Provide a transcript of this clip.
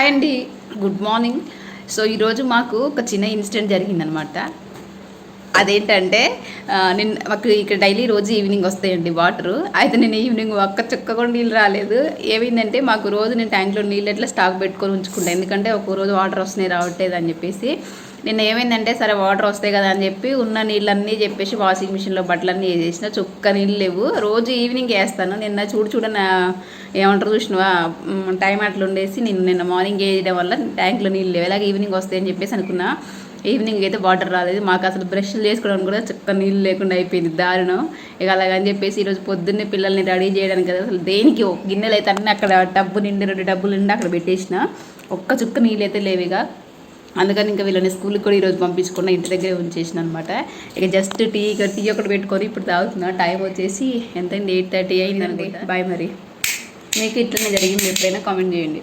Hi అండి, good morning. So ఈరోజు మాకు ఒక చిన్న ఇన్సిడెంట్ జరిగిందనమాట. అదేంటంటే మాకు ఇక్కడ డైలీ రోజు ఈవినింగ్ వస్తాయండి వాటరు. అయితే నేను ఈవినింగ్ ఒక్క చుక్క కూడా నీళ్ళు రాలేదు. ఏమైందంటే మాకు రోజు నేను ట్యాంక్లో నీళ్ళు ఎట్లా స్టాక్ పెట్టుకొని ఉంచుకుంటాను, ఎందుకంటే ఒక్కో రోజు వాటర్ వస్తున్నాయి రావట్లేదు అని చెప్పేసి. నిన్న ఏమైందంటే సరే వాటర్ వస్తాయి కదా అని చెప్పి ఉన్న నీళ్ళన్నీ చెప్పేసి వాషింగ్ మిషన్లో బట్టలన్నీ వేసేసిన. చుక్క నీళ్ళు లేవు. రోజు ఈవినింగ్ వేస్తాను. నిన్న చూడన ఏమంటారు చూసినవా, టైం అట్లా ఉండేసి నిన్న మార్నింగ్ వేయడం వల్ల ట్యాంక్లో నీళ్ళు లేవు. అలాగే ఈవినింగ్ వస్తాయని చెప్పేసి అనుకున్నా. ఈవినింగ్ అయితే వాటర్ రాలేదు. మాకు అసలు బ్రష్లు చేసుకోవడానికి కూడా చుక్క నీళ్ళు లేకుండా అయిపోయింది, దారుణం. ఇక అలాగని చెప్పేసి ఈరోజు పొద్దున్నే పిల్లల్ని రెడీ చేయడానికి కదా, అసలు దేనికి గిన్నెలు అయితే అన్నీ అక్కడ టబ్బు నిండి 2 డబ్బులు నిండి అక్కడ పెట్టేసిన. ఒక్క చుక్క నీళ్ళు అయితే లేవు. ఇక అందుకని ఇంకా వీళ్ళని స్కూల్కి కూడా ఈరోజు పంపించకుండా ఇంటి దగ్గరే ఉంచేసిన అనమాట. ఇక జస్ట్ టీ ఒకటి పెట్టుకొని ఇప్పుడు తాగుతున్నా. టైం వచ్చేసి ఎంతైంది, 8:30 అయిందండి. బాయ్. మరి మీకు ఇట్లనే జరిగింది ఎప్పుడైనా కామెంట్ చేయండి.